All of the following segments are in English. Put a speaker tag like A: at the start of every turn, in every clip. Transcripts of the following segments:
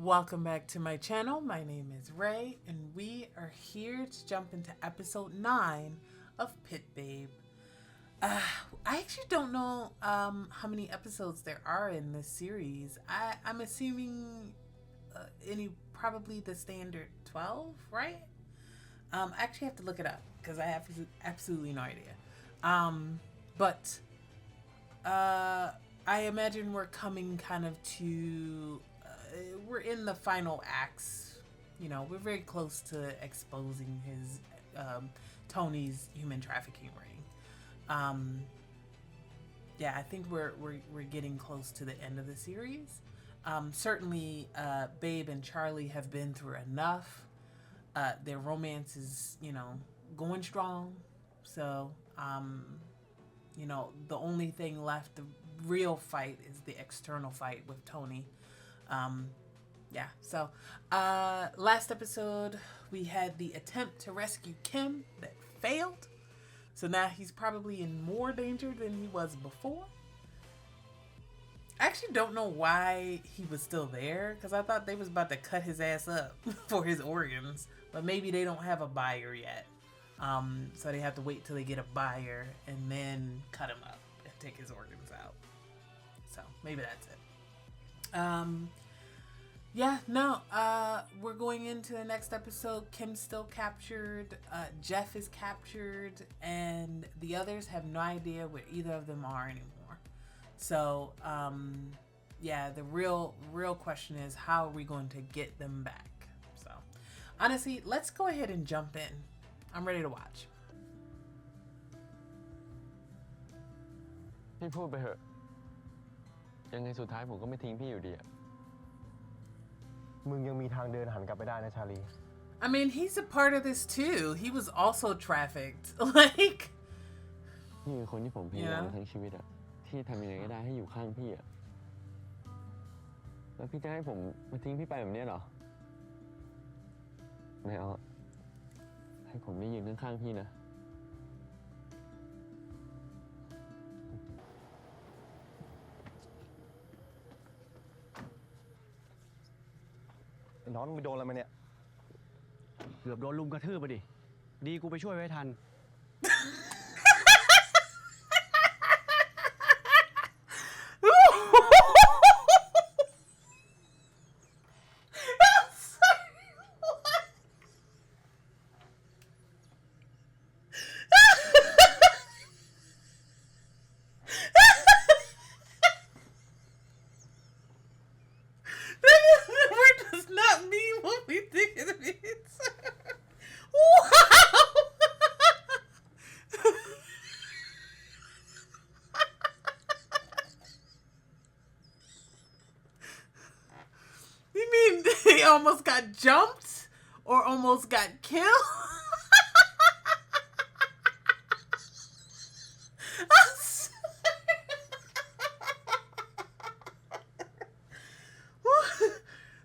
A: Welcome back to my channel. My name is Ray, and we are here to jump into episode 9 of Pit Babe. I actually don't know how many episodes there are in this series. I'm assuming probably the standard 12, right? I actually have to look it up because I have absolutely no idea. But I imagine we're coming kind of to, we're in the final acts. You know, we're very close to exposing his, Tony's human trafficking ring. Yeah, I think we're getting close to the end of the series. Certainly, Babe and Charlie have been through enough. Their romance is, you know, going strong. So, you know, the only thing left, the real fight, is the external fight with Tony. Yeah, so last episode we had the attempt to rescue Kim that failed. So now he's probably in more danger than he was before. I actually don't know why he was still there, because I thought they was about to cut his ass up for his organs. But maybe they don't have a buyer yet. So they have to wait till they get a buyer and then cut him up and take his organs out. So maybe that's it. Yeah, no, we're going into the next episode. Kim's still captured, Jeff is captured, and the others have no idea where either of them are anymore. So, yeah, the real question is, how are we going to get them back? So, honestly, let's go ahead and jump in. I'm ready to watch.
B: พี่พูดไปเถอะยังไงสุดท้ายผมก็ไม่ทิ้งพี่อยู่ดีอะมึงยังมีทางเดินหันกลับไปได้นะชาลี
A: I mean, he's a part of this too. He was also trafficked. Like,
B: นี่คือคนที่ผมพยายามทั้งชีวิตอะที่ทำยังไงก็ได้ให้อยู่ข้างพี่อะแล้วพี่จะให้ผมมาทิ้งพี่ไปแบบนี้เหรอไม่เอาให้ผมได้ยืนข้างๆพี่นะ
C: น้องมึงโดนอะไรมาเนี่ยเกือบโดนลุมกระทืบไปดิดีกูไปช่วยไว้ทัน
A: They almost got jumped or almost got killed.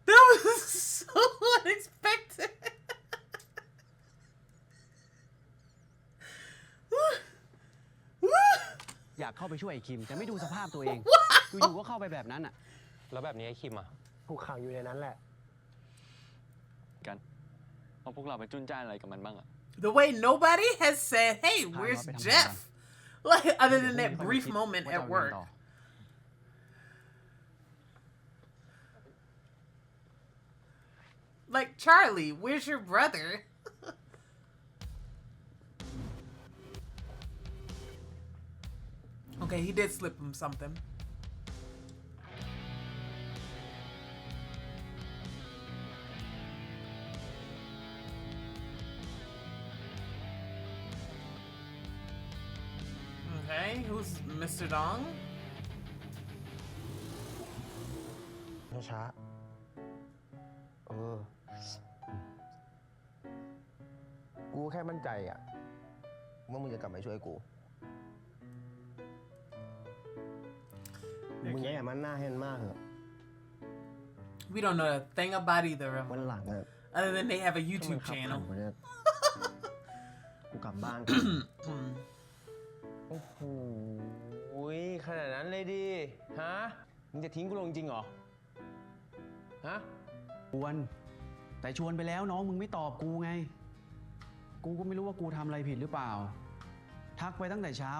A: That was so unexpected.
C: อยากเข้าไปช่วยไอ้คิมแต่ไม่ดูสภาพตัวเองอยู่ๆก็เข้าไปแบบนั้นอ่ะแล้วแบบนี้ไอ้คิมอ่ะถูกขังอยู่ในนั้นแหละกันเอาพวกเราไปจุนจ้านอะไรกับมันบ้างอ่ะ
A: The way nobody has said, "Hey, where's Jeff?" Like, other than that brief moment at work. Like, Charlie, where's your brother? Okay, he did slip him something. Okay, who's Mr. Dong?
C: ช้ากูแค่มั่นใจอ่ะว่ามึงจะกลับมาช่วยกูมึงอย่ามันหน้าแห้งมากเหรอ
A: We don't know a thing about either of
C: วัน
A: them.
C: หลังอ่ะ
A: Other than they have a YouTube channel.
C: กูกลับบ้าน โอ้โหขนาดนั้นเลยดิฮะมึงจะทิ้งกูลงจริงเหรอฮะ
D: ชวนแต่ชวนไปแล้วน้องมึงไม่ตอบกูไงกูก็ไม่รู้ว่ากูทำอะไรผิดหรือเปล่าทักไปตั้งแต่เช้า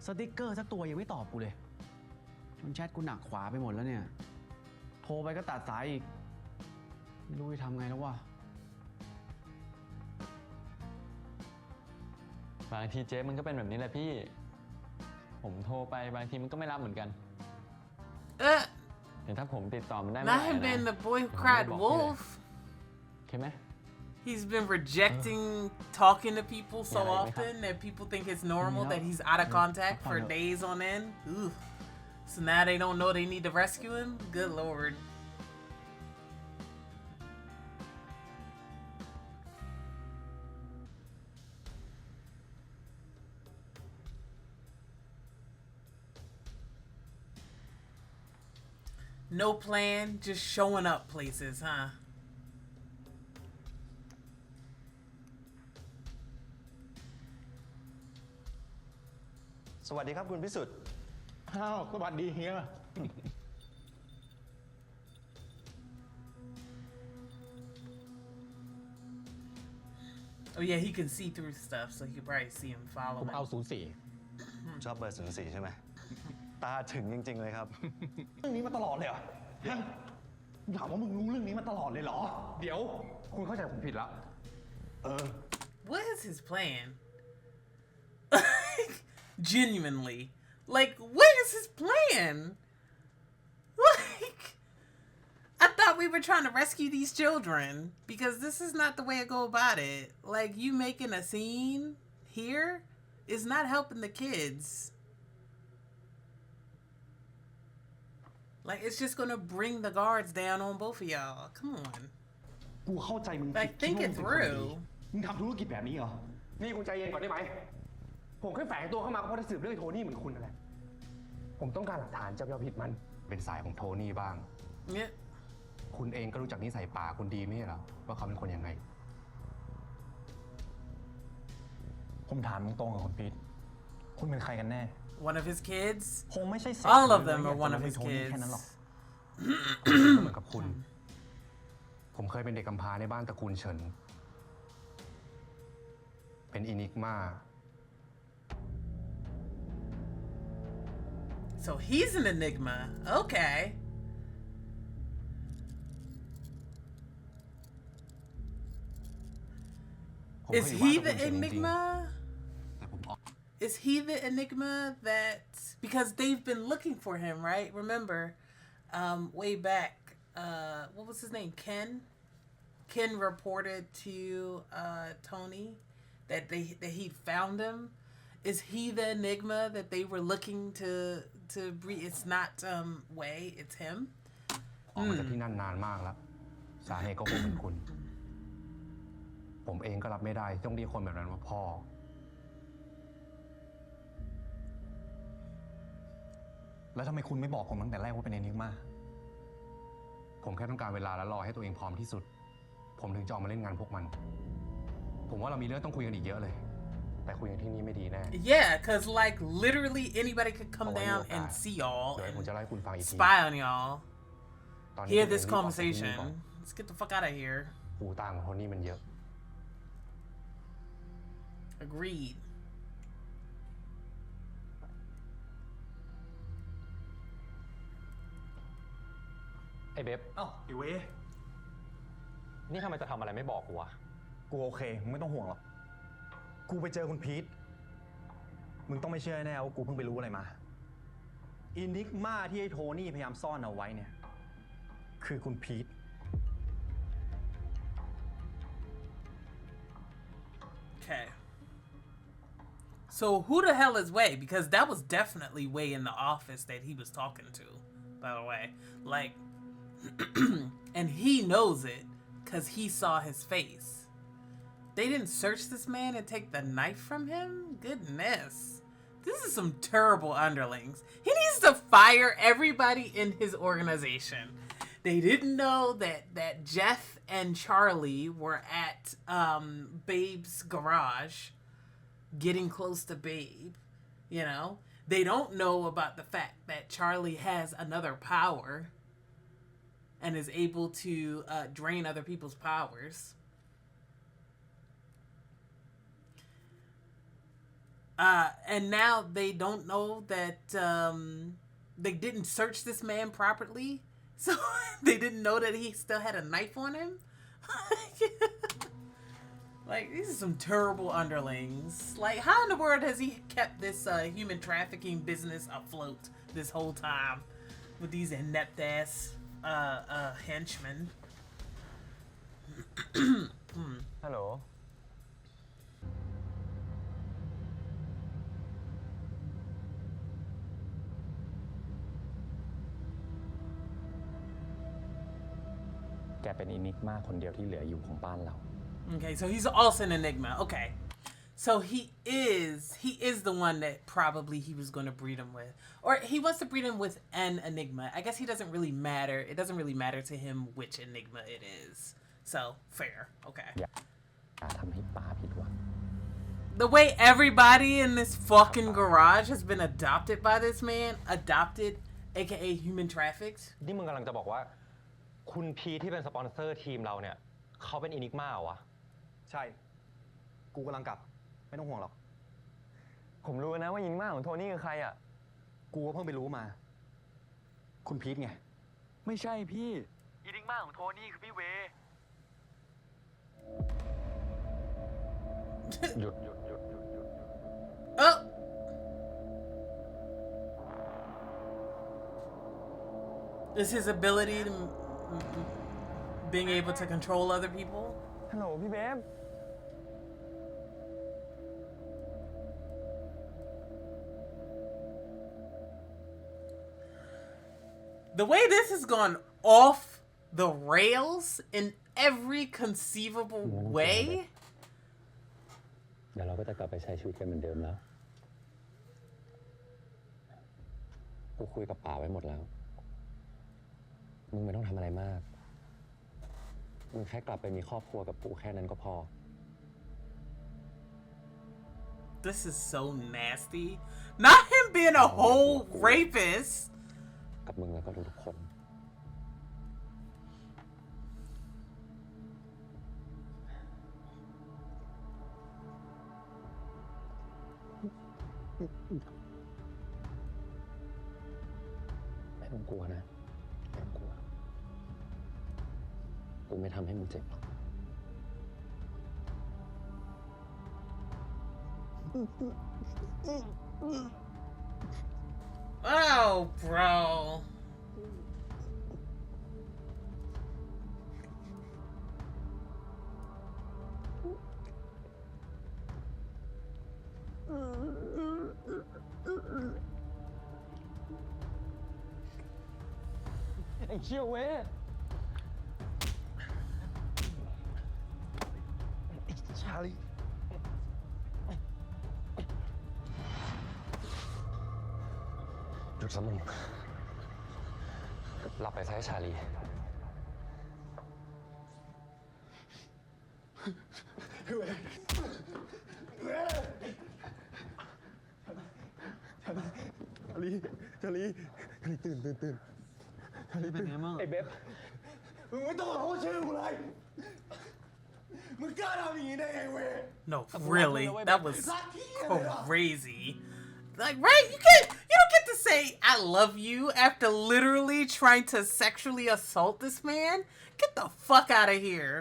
D: สติ๊กเกอร์สักตัวยังไม่ตอบกูเลยจนแชทกูหนักขวาไปหมดแล้วเนี่ยโทรไปก็ตัดสายอีกไม่รู้จะทำไงแล้ววะ
B: บางทีเจ๊มันก็เป็นแบบนี้แหละพี่ผมโทรไปบางทีมันก็ไม่รับเหมือนกันแต่ถ้าผมติดต่อมันได้ไม่
A: Not
B: ได้
A: him
B: นะ
A: being the boy who cried wolf.
B: ใช่ไหม
A: He's been rejecting talking to people so often that people think it's normal that he's out of contact for days on end. Ooh. So now they don't know they need to rescue him? Good lord. No plan, just showing up places, huh?
E: สวัสดีครับคุณพิสุทธิ์
F: อ้าวสวัสดีเฮีย
A: Oh yeah, he can see through stuff, so you could probably see him
F: ผม
A: following.
F: เอา04
E: ชอบเบอร์04ใช่ไหมตาถึงจริงๆเลยครับ
F: เรื่องนี้มาตลอดเลยเหรอฮะถามว่ามึงรู้เรื่องนี้มาตลอดเลยเหรอ เดี๋ยวคุณเข้าใจผมผิดแล้ว
A: What is his plan? Genuinely. Like, what is his plan? Like, I thought we were trying to rescue these children because this is not the way to go about it. Like, you making a scene here is not helping the kids. Like, it's just gonna bring the guards down on both of y'all. Come on.
F: กูเข้าใจมึง
A: Like, think it through.
F: มึงทำธุรกิจแบบนี้เหรอ นี่คุณใจเย็นก่อนได้ไหม ผมแค่แฝงตัวเข้ามาเพราะจะสืบเรื่องโทนี่เหมือนคุณนั่นแหละ ผมต้องการหลักฐานจะเอาผิดมัน
G: เป็นสายของโทนี่บ้าง
A: Yeah.
G: คุณเองก็รู้จักนิสัยป่าคุณดีไม่ใช่เหรอว่าเขาเป็นคนยังไง
C: ผมถามตรงๆกับคุณพีทคุณเป็นใครกันแน่
A: One of his kids?
C: คงไม่ใช่
A: All of them are one of his
C: โทนี่
A: kids.
C: แค่นั้นหรอก
G: ก็เหมือนกับคุณ ผมเคยเป็นเด็กกำพร้าในบ้านตระกูลเฉิน เป็นอินิกมา
A: So he's an enigma. Okay. Is he the enigma? Is he the enigma that because they've been looking for him, right? Remember, way back, what was his name? Ken. Ken reported to Tony that he found him. Is he the enigma that they were looking to breed? It's not Wei, it's him.
G: ออกมาจากที่นั่นนานมากแล้ว สาเหตุก็คงเป็นคุณ ผมเองก็รับไม่ได้ต้องเรียกคนแบบนั้นว่าพ่อ
C: แล้วทำไมคุณไม่บอกผมตั้งแต่แรกว่าเป็นเอนิกมา
G: ผมแค่ต้องการเวลาและรอให้ตัวเองพร้อมที่สุด ผมถึงจะออกมาเล่นงานพวกมัน ผมว่าเรามีเรื่องต้องคุยกันอีกเยอะเลย แต่คุยกันที่นี่ไม่ดีแน่
A: Yeah, because like literally anybody could come down and see y'all
G: เดี๋ยวผมจะไล่คุณฟังอีกที
A: spy on y'all.
G: ตอนนี้
A: Hear
G: ผม
A: this
G: รีบออกจากที่นี่
A: conversation.
G: ก่อน
A: Let's get the fuck out of here.
G: หูตาของโทนี่มันเยอะ
A: Agreed.
C: ไอ้เบบเอ้าไอ้เวนี่ทำไมจะทำอะไรไม่บอกกูวะ กูโอเคมึงไม่ต้องห่วงหรอก กูไปเจอคุณพีทมึงต้องไม่เชื่อแน่ว่ากูเพิ่งไปรู้อะไรมาอินิกมาที่ไอ้โทนี่พยายามซ่อนเอาไว้เนี่ยคือคุณพีท
A: Okay. So who the hell is Wei? Because that was definitely Wei in the office that he was talking to, by the way. Like, and he knows it because he saw his face. They didn't search this man and take the knife from him? Goodness. This is some terrible underlings. He needs to fire everybody in his organization. They didn't know that Jeff and Charlie were at Babe's garage getting close to Babe, you know? They don't know about the fact that Charlie has another power. and is able to drain other people's powers. And now they don't know that they didn't search this man properly, so they didn't know that he still had a knife on him. Like, these are some terrible underlings. Like, how in the world has he kept this human trafficking business afloat this whole time with these inept ass henchmen?
C: ฮัลโหล แกเป็นอินิกมาคนเดียวที่เหลืออยู่ของบ้านเรา
A: Okay, so he's also an enigma. Okay. So he is the one that probably he was going to breed him with. Or he wants to breed him with an enigma. I guess he doesn't really matter. It doesn't really matter to him which enigma it is. So, fair. Okay.
C: อย่าทำให้ป้าผิดหวัง
A: The way everybody in this fucking garage has been adopted by this man, adopted, aka human trafficked.
C: นี่มึงกำลังจะบอกว่า คุณพีที่เป็นสปอนเซอร์ทีมเราเนี่ยเขาเป็นอินิกมาเหรอวะ
F: ใช่ กูกำลังกลับ ไม่ต้องห่วงหรอก
C: ผมรู้นะว่าอินิกมาของโทนี่คือใครอ่ะ
F: กูก็เพิ่งไปรู้มา คุณพีทไง
C: ไม่ใช่พี่อินิกมาของโทนี่คือพี่เวหยุด
A: Oh! Is his ability to being able to control other people?
C: ฮัลโหลพี่เบฟ
A: The way this has gone off the rails in every conceivable way.
C: เดี๋ยวเราก็จะกลับไปใช้ชีวิตกันเหมือนเดิมแล้วกูคุยกับป๋าไว้หมดแล้วมึงไม่ต้องทำอะไรมากมึงแค่กลับไปมีครอบครัวกับปู่แค่นั้นก็พอ
A: This is so nasty. Not him being a whole rapist.
C: กับมึงแล้วก็ทุกคนไม่ต้องกลัวนะไม่ต้องกลัวกูไม่ทำให้มึงเจ็บหรอก
A: Oh, bro.
C: Hey, chill, man. Charlie. หยุดซะมึงหลับไปซะให้ชาลีชาลีตื่นชาลีเป็นไงมั่งไอ้เบฟมึงไม่ต้องขอชื่อกูเลยมึงกล้าทำอย่างนี้ได้ไงเว้ย
A: No, really, that was crazy. Like, right? You don't get to say I love you after literally trying to sexually assault this man. Get the fuck out of here.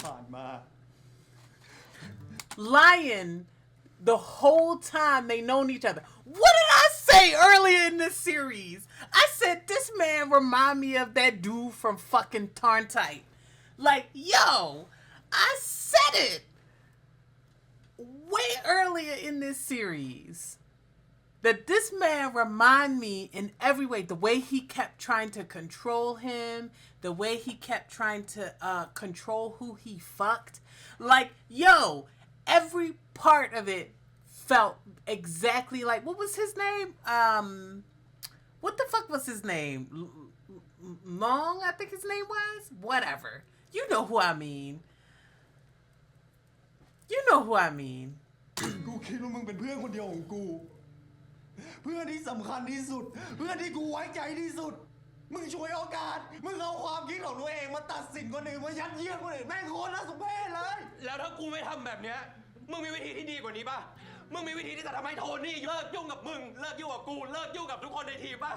F: ผ่านมา
A: Lying the whole time they known each other. What did I say earlier in this series? I said this man remind me of that dude from fucking Tarntite. Like, yo, I said it way earlier in this series. That this man remind me in every way, the way he kept trying to control him, the way he kept trying to control who he fucked. Like, yo, every part of it felt exactly like, what was his name? What the fuck was his name? Long, I think his name was? Whatever. You know who I mean. You know who I mean.
F: กูคิดว่ามึงเป็นเพื่อนคนเดียวของกู เพื่อนที่สำคัญที่สุด เพื่อนที่กูไว้ใจที่สุด
E: มึงช่วยโอกาสมึงเอาความคิดของตัวเองมาตัดสินคนอื่นมายัดเยียดคนอื่นแม่งโคตรน่าสมเพชเลย
F: แล้วถ้ากูไม่ทำแบบเนี้ยมึงมีวิธีที่ดีกว่านี้ป่ะมึงมีวิธีที่จะทำให้โทนี่เลิกยุ่งกับมึงเลิกยุ่งกับกูเลิกยุ่งกับทุกคนในทีมป่ะ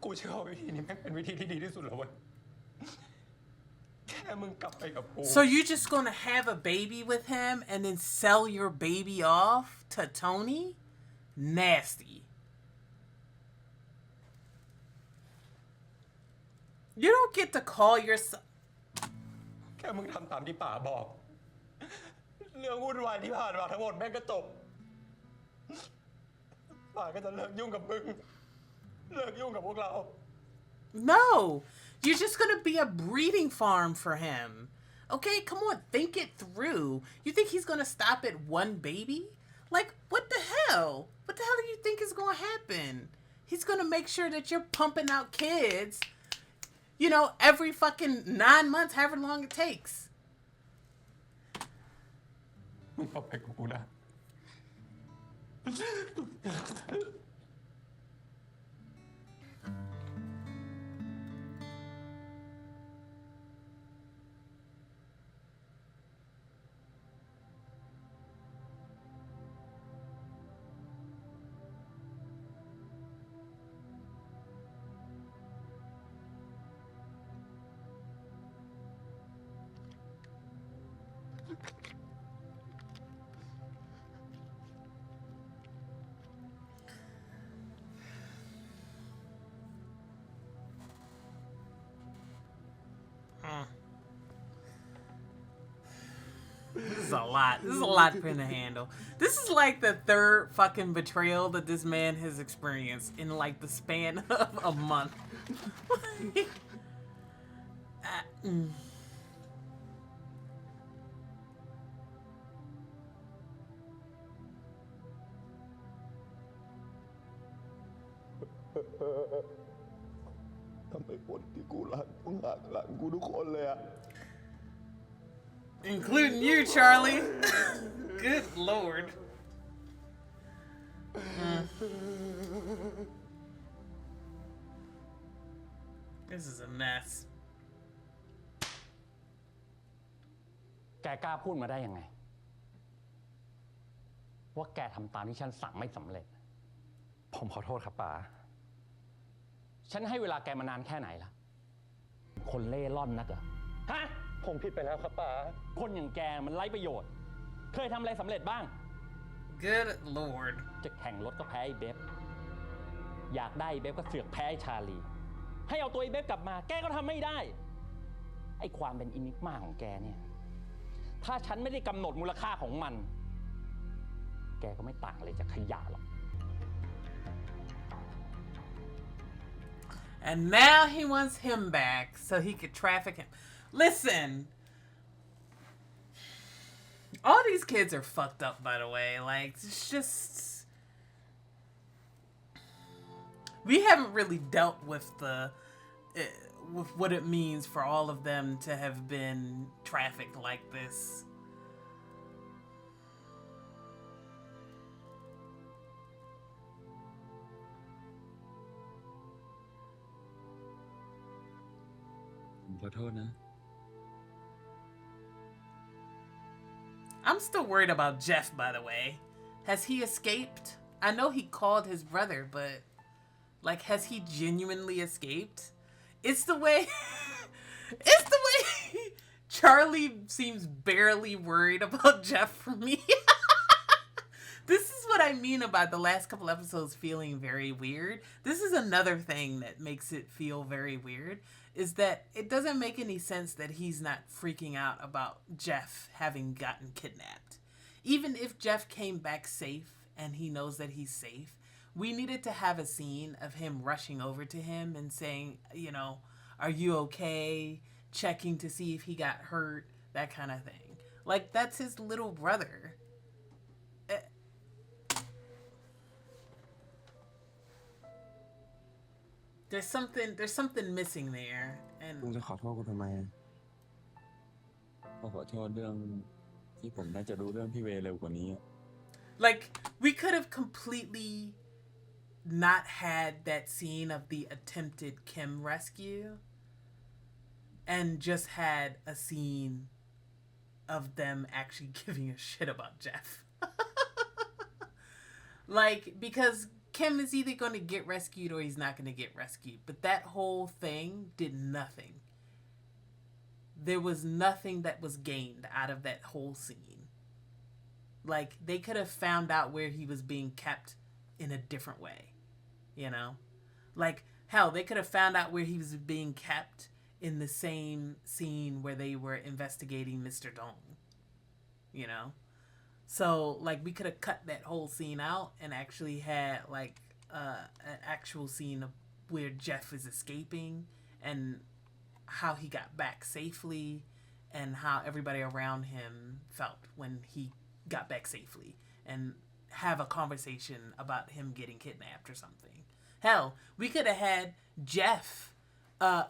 F: กูเชื่อว่าวิธีนี้แม่งเป็นวิธีที่ดีที่สุดแล้วเว้ยแค่มึงกลับไปกับกู
A: So you're just gonna have a baby with him and then sell your baby off to Tony? Nasty. You don't get to call yourself.
F: แค่มึงทำตามที่ป๋าบอกเรื่องวุ่นวายที่ผ่านมาทั้งหมดแม่งก็จบป๋าก็จะเลิกยุ่งกับมึงเลิกยุ่งกับพวกเรา
A: No, you're just gonna be a breeding farm for him. Okay, come on, think it through. You think he's gonna stop at one baby? Like, what the hell? What the hell do you think is gonna happen? He's gonna make sure that you're pumping out kids, you know, every fucking 9 months, however long it takes.
F: มึงเอาไปกับกูนะ
A: This is a lot. This is a lot for him to handle. This is like the third fucking betrayal that this man has experienced in like the span of a month.
F: ทำไมคนที่กูรักต้องหักหลังกูทุกคนเลยอะ
A: Including you, Charlie. Good lord. This is a mess.
H: แกกล้าพูดมาได้ยังไงว่าแกทำตามที่ฉันสั่งไม่สำเร็จ
G: ผมขอโทษครับป๋า
H: ฉันให้เวลาแกมานานแค่ไหนละคนเล่ร่อนนักเหรอฮะ
F: ผมผิดไปแล้วครับป๋า
H: คนอย่างแกมันไร้ประโยชน์ เคยทำอะไรสำเร็จบ้าง
A: Good lord.
H: จะแข่งรถก็แพ้ไอ้เบฟอยากได้ไอ้เบฟก็เสือกแพ้ไอ้ชาลี ให้เอาตัวไอ้เบฟกลับมา แกก็ทำไม่ได้ ไอ้ความเป็นอินิกมาของแกเนี่ย ถ้าฉันไม่ได้กำหนดมูลค่าของมัน แกก็ไม่ต่างอะไรจากขยะหรอก
A: And now he wants him back so he could traffic him. Listen. All these kids are fucked up, by the way. Like, it's just... We haven't really dealt with with what it means for all of them to have been trafficked like this. I'm still worried about Jeff, by the way. Has he escaped? I know he called his brother, but like, has he genuinely escaped? It's the way it's the way Charlie seems barely worried about Jeff for me. This is what I mean about the last couple episodes feeling very weird. This is another thing that makes it feel very weird, is that it doesn't make any sense that he's not freaking out about Jeff having gotten kidnapped. Even if Jeff came back safe and he knows that he's safe, we needed to have a scene of him rushing over to him and saying, you know, are you okay? Checking to see if he got hurt, that kind of thing. Like, that's his little brother. There's something missing there, and
I: มึงจะขอโทษกูทำไมก็ขอโทษเรื่องที่ผมน่าจะรู้เรื่องพี่เวเร็วกว่านี้
A: like we could have completely not had that scene of the attempted Kim rescue and just had a scene of them actually giving a shit about Jeff. Like, because Kim is either going to get rescued or he's not going to get rescued. But that whole thing did nothing. There was nothing that was gained out of that whole scene. Like, they could have found out where he was being kept in a different way, you know? Like, hell, they could have found out where he was being kept in the same scene where they were investigating Mr. Dong, you know? So, like, we could have cut that whole scene out and actually had, like, an actual scene of where Jeff is escaping and how he got back safely and how everybody around him felt when he got back safely, and have a conversation about him getting kidnapped or something. Hell, we could have had Jeff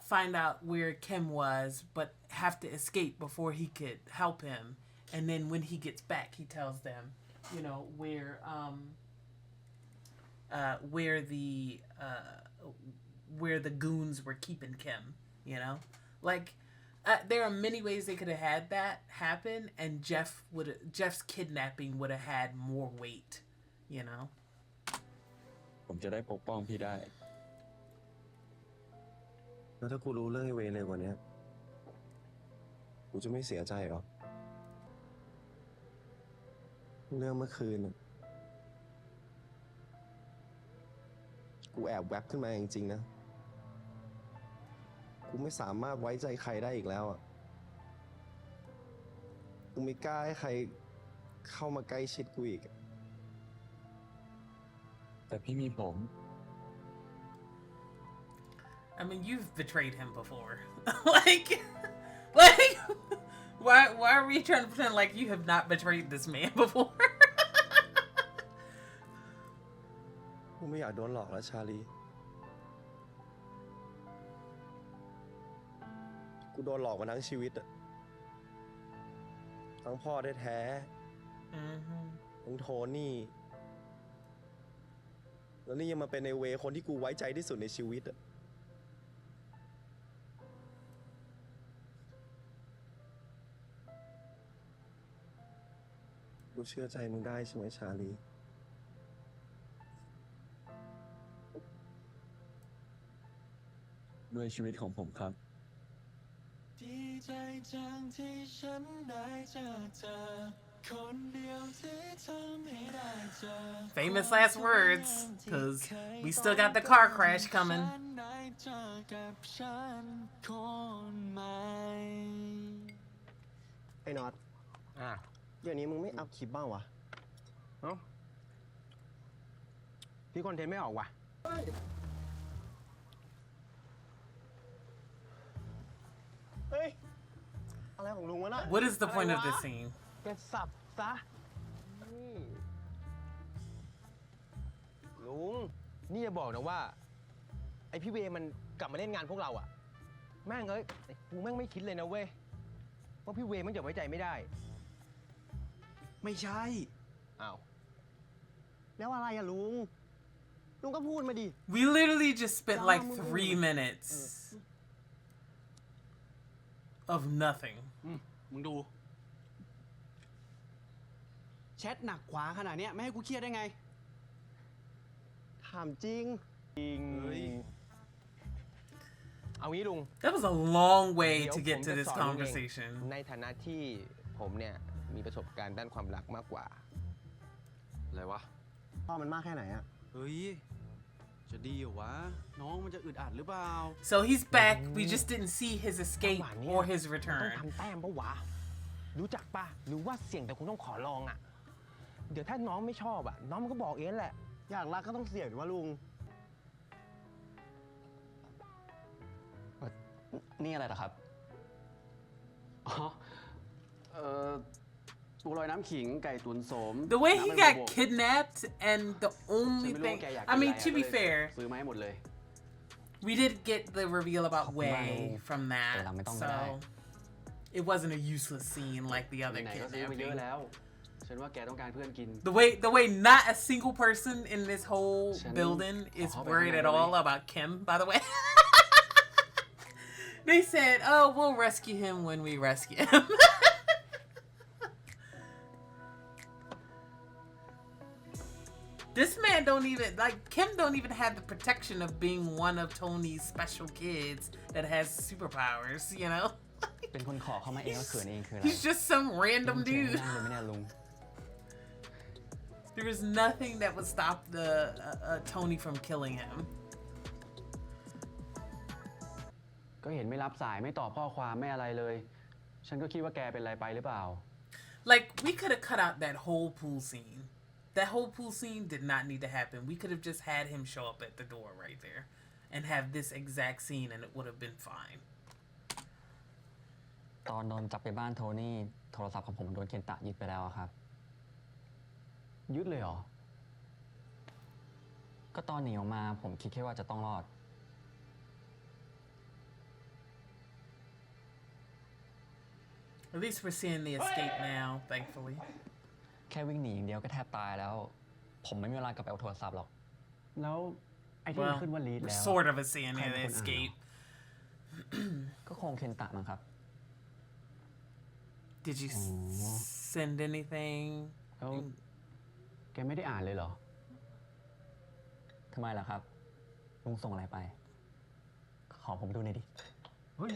A: find out where Kim was, but have to escape before he could help him. And then when he gets back, he tells them, you know, where the goons were keeping Kim, you know? Like, there are many ways they could have had that happen, and Jeff's kidnapping would have had more weight, you know?
I: ผมจะได้ปกป้องพี่ได้
E: แล้วถ้ากูรู้เรื่องไอ้เวรเลยกว่านี้กูจะไม่เสียใจหรอเรื่องเมื่อคืนกูแอบแวบขึ้นมาจริงๆนะกูไม่สามารถไว้ใจใครได้อีกแล้วอ่ะกูไม่กล้าให้ใครเข้ามาใกล้ชิดกูอีก
I: แต่พี่มีผม
A: I mean, you've betrayed him before. like, why are we trying to pretend like you have not betrayed this man before?
E: กูไม่อยากโดนหลอกแล้วชาลีกูโดนหลอกมาทั้งชีวิตอะทั้งพ่อแท้ๆทั้งโทนี่แล้วนี่ยังมาเป็นในเวคนที่กูไว้ใจที่สุดในชีวิตอะกูเชื่อใจมึงได้ใช่ไหมชาลี
I: ด้วยชีวิตของผมครับ
J: ดีใจจังที่ฉันได้เจอเธอคนเดียวที่ทำให้ได้เจอ
A: Famous last words, because we still got the car crash coming.
J: ได้เจอกับฉันคนใหม่ไอ้น็อตเดี๋ยวนี้มึงไม่อัพคลิปบ้างวะเอ้าพี่คอนเทนต์ไม่ออกว่ะเฮ้ยอะไรของลุงวะน่ะ
A: What is the point of this scene?
J: แกสับซะลุงนี่จะบอกนะว่าไอพี่เวมันกลับมาเล่นงานพวกเราอะแม่งเอ้ยกูแม่งไม่คิดเลยนะเว้ยว่าพี่เวมันจะไว้ใจไม่ได้
D: ไม่ใช่
J: อ้าวแล้วอะไรอะลุงก็พูดมาดิ
A: We literally just spent like 3 minutes of nothing.
D: มึงดูแชทหนักขวาขนาดเนี้ยไม่ให้กูเครียดได้ไง
J: ถามจริงเอางี้ลุง
A: That was a long way to get to this conversation.
J: ในฐานะที่ผมเนี่ยมีประสบการณ์ด้านความรักมากกว่าอะไรวะพ่อมันมากแค่ไหนอะ
D: เฮ้ยจะดีเหรอวะน้องมันจะอึดอัดหรือเปล่า
A: So he's back. We just didn't see his escape or his
J: ต้อง
A: return.
J: ทำแต้มปะวะรู้จักปะหรือว่าเสี่ยงแต่คุณต้องขอลองอะเดี๋ยวถ้าน้องไม่ชอบอะน้องมันก็บอกเองแหละอยากรักก็ต้องเสี่ยงดิวะลุง
C: นี่อะไรเหรอครับ อ๋อ ปูลอยน้ำขิงไก่ตุ๋นโสม
A: The way he got kidnapped and the only thing, I mean, to be fair,
C: ซื้อมาให้หมดเลย
A: we did get the reveal about Wei from that, so it wasn't a useless scene like the other
C: ไหนๆก็ซื้อมาเยอะ
A: kidnapping.
C: แล้ว ฉ
D: ฉันว่าแกต้องการเพื่อนกิน
A: The way not a single person in this whole
D: ฉัน
A: building is
D: ขอเข้าไป
A: worried
D: ข้าง
A: at
D: ในได้ไหม
A: all about Kim, by the way. They said, "Oh, we'll rescue him when we rescue him." This man don't even like Kim don't even have the protection of being one of Tony's special kids that has superpowers, you know?
C: เป็นคนขอเข้ามาเองว่าเขินเองคืออะไร
A: He's just some random
C: เจ๋ง
A: dude.
C: มากเลยไหมเนี่ยลุง
A: There was nothing that would stop the Tony from killing him.
D: ก็เห็นไม่รับสายไม่ตอบข้อความไม่อะไรเลย ฉันก็คิดว่าแกเป็นอะไรไปหรือเปล่า
A: Like, we could have cut out that whole pool scene. That whole pool scene did not need to happen. We could have just had him show up at the door right there and have this exact scene and it would have been fine.
C: ตอนโดนจับไปบ้านโทนี่โทรศัพท์ของผมโดนเคนตะยึดไปแล้วอะครับ
D: ยึดเลยเหรอ
C: ก็ตอนหนีออกมาผมคิดแค่ว่าจะต้องรอด
A: At least we're seeing the escape now, thankfully.
C: แค่วิ่งหนีอย่างเดียวก็แทบตายแล้ว ผมไม่มีเวลากลับไปเอาโทรศัพท์หรอก
D: แล้วไอ้ที่มันขึ้นว่าลีด
A: We're
D: แล้ว
A: sort of seeing
D: ใคร
A: the
D: เป็นคนอ่าน
A: escape.
C: ก็คงเคนตะมั้งครับ
A: Did you send anything?
D: แล้วแกไม่ได้อ่านเลยเหรอ
C: ทำไมล่ะครับ ลุงส่งอะไรไป ขอผมดูหน่อยดิ
D: เฮ้ย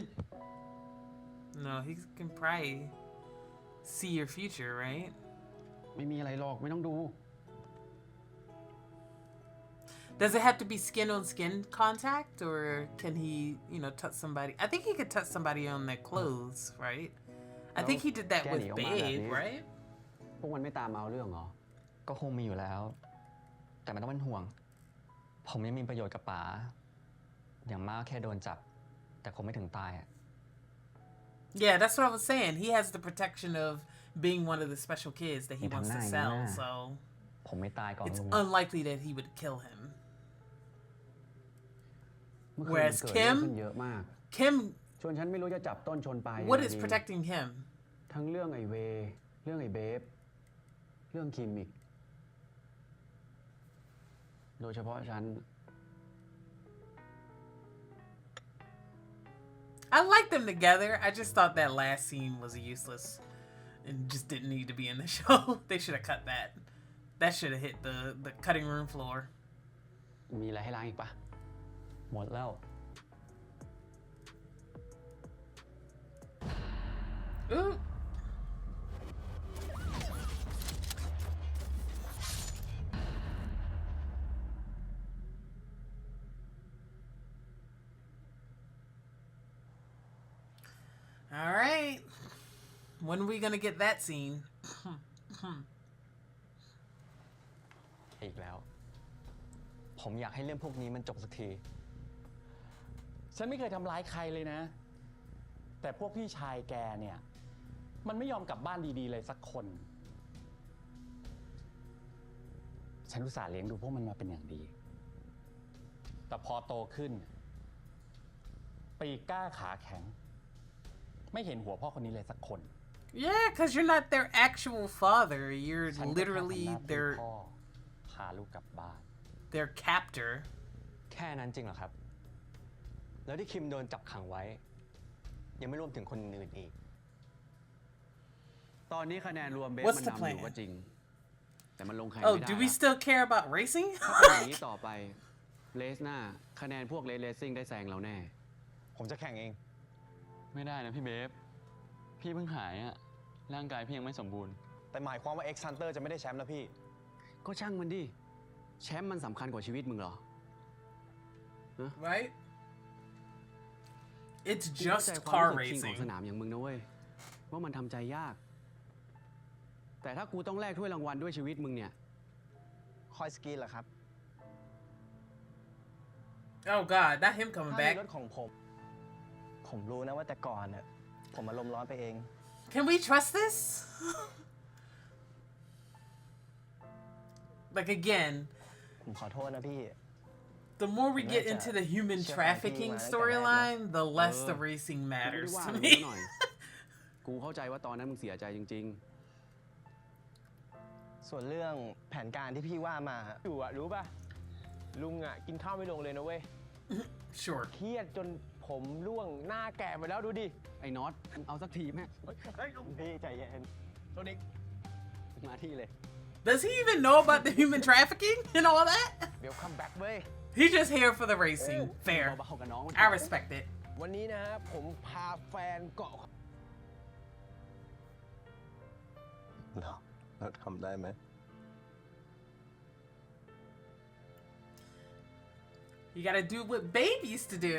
A: No, he can probably see your future, right?
D: ไม่มีอะไรหรอกไม่ต้องดู
A: Does it have to be skin on skin contact, or can he, you know, touch somebody? I think he could touch somebody on their clothes, right? I think he did that with Babe, right?
D: พวกมันไม่ตามมาเอาเรื่องเหรอ
C: ก็คงมีอยู่แล้ว แต่ไม่ต้องเป็นห่วง ผมยังมีประโยชน์กับป๋า อย่างมากแค่โดนจับ แต่คงไม่ถึงตายอะ
A: Yeah, that's what I was saying. He has the protection of being one of the special kids that he wants to sell, so
C: ผมไม่ตายก่อน
A: it's
C: ลุง
A: unlikely that he would kill him.
D: เมื่อคืน
A: Whereas
D: มันเกิดเรื่อง
A: Kim
D: ขึ้นเยอะมาก
A: Kim,
D: ชวนฉันไม่รู้จะจับต้นชนปลาย
A: what
D: ยังไง
A: is
D: ดี
A: protecting him?
D: ทั้งเรื่องไอ้เว เรื่องไอ้เบฟ เรื่องคิมอีก โดยเฉพาะฉัน
A: I like them together. I just thought that last scene was useless and just didn't need to be in the show. They should have cut that. That should have hit the cutting room floor.
D: มีอะไรให้ล้างอีกปะ
C: หมดแล้ว
A: Ooh. All right. When are we gonna get that scene?
C: อีกแล้ว ผมอยากให้เรื่องพวกนี้มันจบสักที
H: ฉันไม่เคยทำร้ายใครเลยนะ แต่พวกพี่ชายแกเนี่ย มันไม่ยอมกลับบ้านดีๆเลยสักคน ฉันอุตส่าห์เลี้ยงดูพวกมันมาเป็นอย่างดี แต่พอโตขึ้น ปีกกล้าขาแข็ง ไม่เห็นหัวพ่อคนนี้เลยสักคน
A: Yeah, because you're not their actual father. You're
H: ฉันก็แค่ทำห
A: literally
H: น้าที่
A: their
H: พ่อพาลูกกลับบ้าน
A: their captor.
C: แค่นั้นจริงเหรอครับ แล้วที่คิมโดนจับขังไว้ ยังไม่รวมถึงคนอื่นๆอีก
D: ตอนนี้คะแนนรวมเบฟ
A: What's
D: มัน
A: the
D: นำอยู่
A: plan?
D: ก็จริง แต่มันลงใคร
A: Oh,
D: ไม่ได้
A: do we
D: ละ
A: still care about racing?
D: ถ้าเป็นอย่างนี้ต่อไป เลสหน้า คะแนนพวกเลสซิ่งได้แซงเราแน่
J: ผมจะแข่งเอง
B: ไม่ได้นะพี่เบฟ พี่เพิ่งหายอะร่างกายพี่ยังไม่สมบูรณ์
J: แต่หมายความว่า X Hunter จะไม่ได้แชมป์นะพี่
D: ก็ช่างมันดิ แชมป์มันสำคัญกว่าชีวิตมึงเหรอ
A: Right? It's
D: กูเข้าใจ
A: just
D: ความ
A: car
D: รู้สึกคิงของ
A: racing.
D: สนามอย่างมึงนะเว้ย ว่ามันทำใจยาก แต่ถ้ากูต้องแลกถ้วยรางวัลด้วยชีวิตมึงเนี่ย
J: คอยสกีเหรอครับ
A: Oh God, not him coming
J: ถ้าใน
A: back.
J: รถของผมรู้นะว่าแต่ก่อนเนี่ยผมอารมณ์ร้อนไปเอง
A: Can we trust this? Like again,
J: ผมขอโทษนะพี่
A: the more we get into the human trafficking storyline, the less the racing
D: กูไม่
A: matters
D: ได้ว่า
A: to
D: มึง
A: me.
D: หน่อย กูเข้าใจว่าตอนนั้นมึงเสียใจจริง ๆ
J: ส่วนเรื่องแผนการที่พี่ว่ามาอยู่อะรู้ป่ะ ลุงอะกินข้าวไม่ลงเลยนะเว้ย
A: Sure.
J: เครียดจนผมร่วงหน้าแก่ไปแล้วดูดิ
D: ไอ้น็อตเอาสักทีแม่
J: พี่ใจเย็นโทนิก
D: มาที่เลย
A: Does he even know about the human trafficking and all that?
J: เดี๋ยวคัมแบ็กเว้ย
A: He's just here for the racing. Fair.
D: เบาๆกับน้อง
A: I respect it.
J: วันนี้นะผมพาแฟนเกาะ
E: เราทำได้ไหม
A: You gotta do what Babe used to do,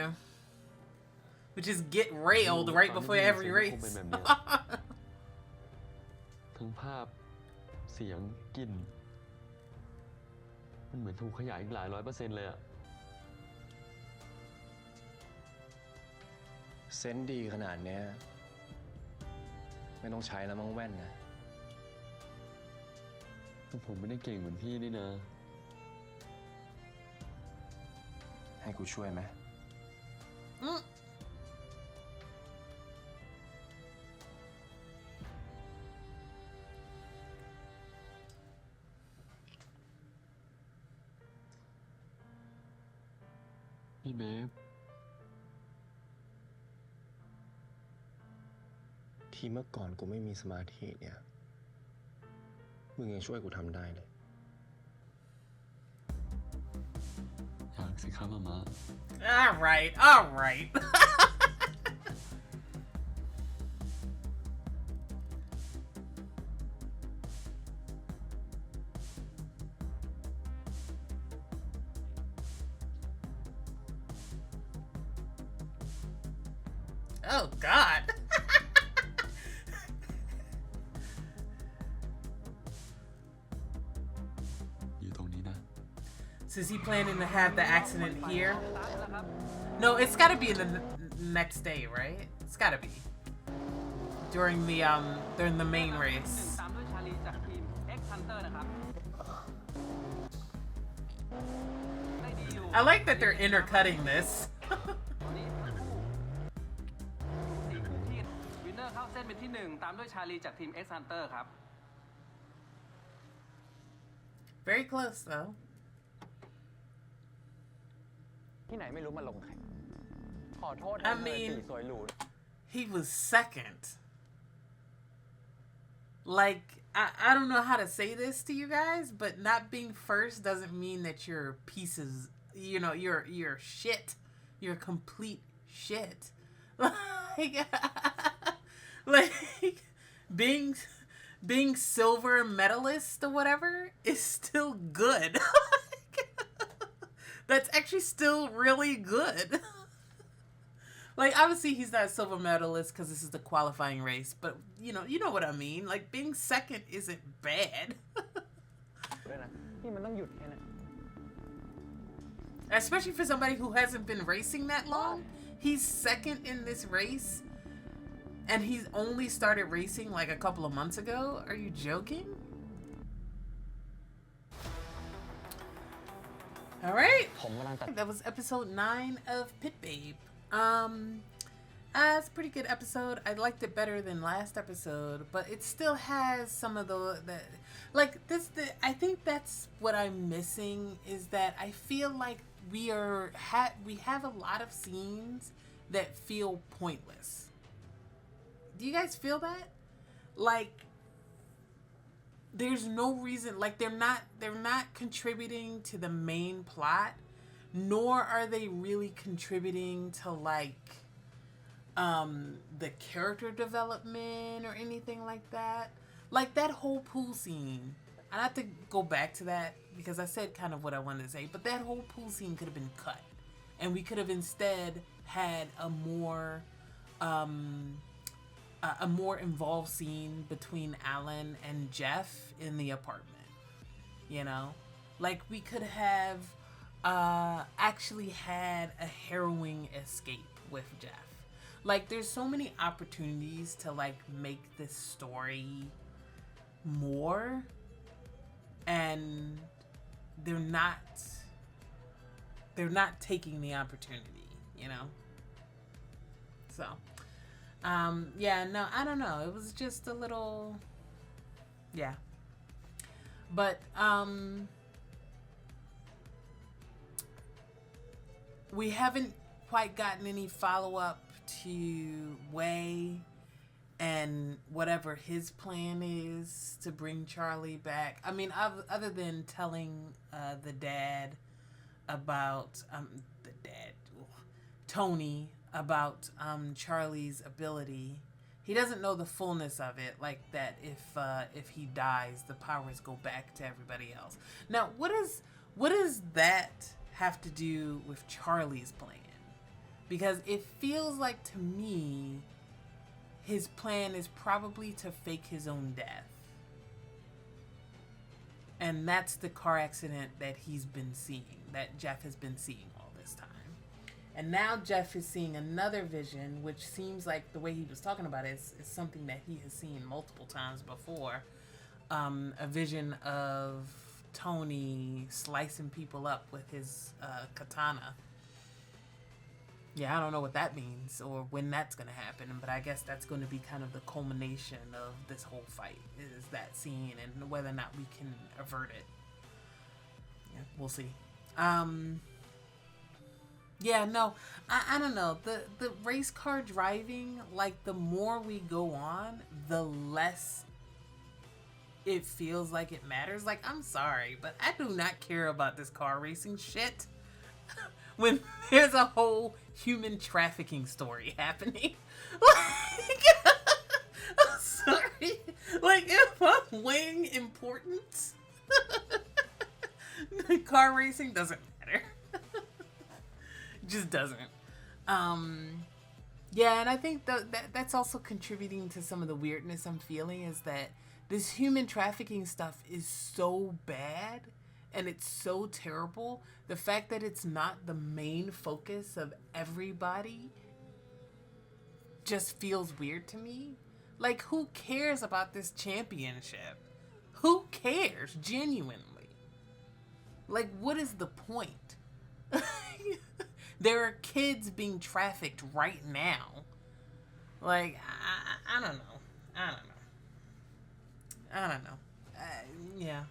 A: which is get railed right before every
B: คง
A: race.
B: เป็นแบบเนี้ย ทั้งภาพเสียงกลิ่นมันเหมือนถูกขยายอีกหลาย100%เลยอะ
F: เซนส์ดีขนาดเนี้ยไม่ต้องใช้แล้วมั้งแว่นนะ
B: แต่ผมไม่ได้เก่งเหมือนพี่นี่นะ
F: ให้กูช่วยไหม
A: Mm.
B: พี่เบฟ
F: ที่เมื่อก่อนกูไม่มีสมาธิเนี่ย มึงยังช่วยกูทำได้เลย
B: อยากสิครับมาม่า
A: All right, all right. Oh God. So is he planning to have the accident here? No, it's got to be in the next day, right? It's got to be during the main race. I like that they're intercutting this.
K: วินเนอร์เข้าเส้นเป็นที่1ตามด้วยชาลีจากทีม X Hunter ครับ
A: Very close though.
C: ที่ไหนไม่รู้มาลงแข่งขอโทษ
A: I mean,
C: สวยหรู
A: he was second. Like, I don't know how to say this to you guys, but not being first doesn't mean that you're pieces, you know, you're shit. You're complete shit. Like being silver medalist or whatever is still good. That's actually still really good. Like, obviously he's not a silver medalist because this is the qualifying race, but you know what I mean. Like, being second isn't bad.
C: ที่มันต้องหยุดแค่นั้น
A: Especially for somebody who hasn't been racing that long. He's second in this race, and he's only started racing like a couple of months ago. Are you joking? All right. That was episode 9 of Pit Babe. It's a pretty good episode. I liked it better than last episode, but it still has some of the I think that's what I'm missing, is that I feel like we have a lot of scenes that feel pointless. Do you guys feel that? Like, there's no reason, like they're not contributing to the main plot, nor are they really contributing to like the character development or anything like that. Like that whole pool scene, I have to go back to that because I said kind of what I wanted to say, but that whole pool scene could have been cut, and we could have instead had a more involved scene between Alan and Jeff in the apartment. You know, like we could have actually had a harrowing escape with Jeff. Like, there's so many opportunities to like make this story more, and they're not taking the opportunity, you know. So yeah, no, I don't know, it was just a little, yeah. But we haven't quite gotten any follow-up to Wei and whatever his plan is to bring Charlie back. I mean, other than telling the dad about Tony about Charlie's ability. He doesn't know the fullness of it, like that if he dies, the powers go back to everybody else. Now, what does that have to do with Charlie's plan? Because it feels like to me his plan is probably to fake his own death. And that's the car accident that he's been seeing, that Jeff has been seeing all this time. And now Jeff is seeing another vision, which seems like the way he was talking about it is something that he has seen multiple times before. A vision of Tony slicing people up with his katana. Yeah, I don't know what that means or when that's going to happen, but I guess that's going to be kind of the culmination of this whole fight, is that scene, and whether or not we can avert it. Yeah, we'll see. Yeah, no, I don't know. The race car driving, like, the more we go on, the less it feels like it matters. Like, I'm sorry, but I do not care about this car racing shit when there's a whole human trafficking story happening. Like, I'm sorry. Like, if I'm weighing importance, car racing doesn't matter. Just doesn't. Yeah, and I think that's also contributing to some of the weirdness I'm feeling, is that this human trafficking stuff is so bad and it's so terrible. The fact that it's not the main focus of everybody just feels weird to me. Like, who cares about this championship? Who cares, genuinely? Like, what is the point? There are kids being trafficked right now. Like, I don't know. I don't know. Yeah.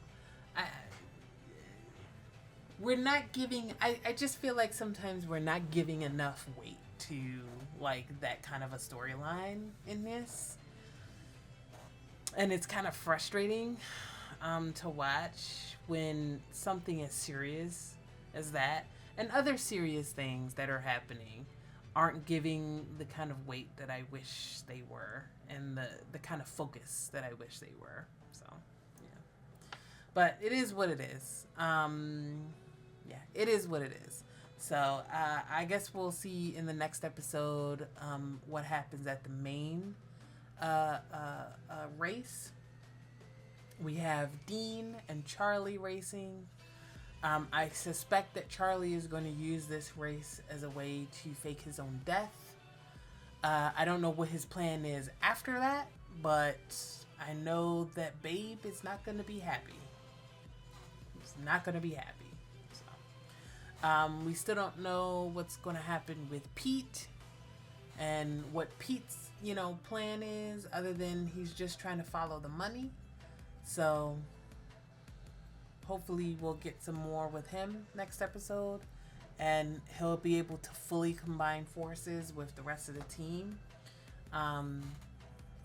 A: We're not giving... I just feel like sometimes we're not giving enough weight to, like, that kind of a storyline in this. And it's kind of frustrating to watch when something as serious as that and other serious things that are happening aren't giving the kind of weight that I wish they were, and the kind of focus that I wish they were. So, yeah. But it is what it is. Yeah, it is what it is. So, I guess we'll see in the next episode what happens at the main race. We have Dean and Charlie racing. I suspect that Charlie is going to use this race as a way to fake his own death. I don't know what his plan is after that, but I know that Babe is not going to be happy. He's not going to be happy. So, we still don't know what's going to happen with Pete and what Pete's, plan is, other than he's just trying to follow the money. So hopefully we'll get some more with him next episode, and he'll be able to fully combine forces with the rest of the team.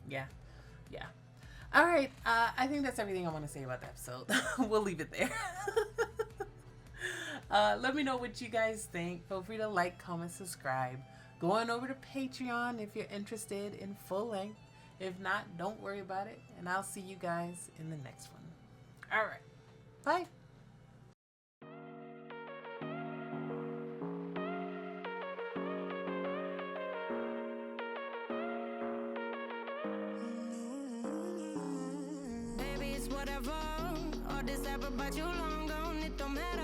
A: Yeah. All right. I think that's everything I want to say about the episode. We'll leave it there. Let me know what you guys think. Feel free to like, comment, subscribe. Go on over to Patreon if you're interested in full length. If not, don't worry about it. And I'll see you guys in the next one. All right. Bye.
L: Baby, it's whatever. All this ever, but you long gone, it don't matter.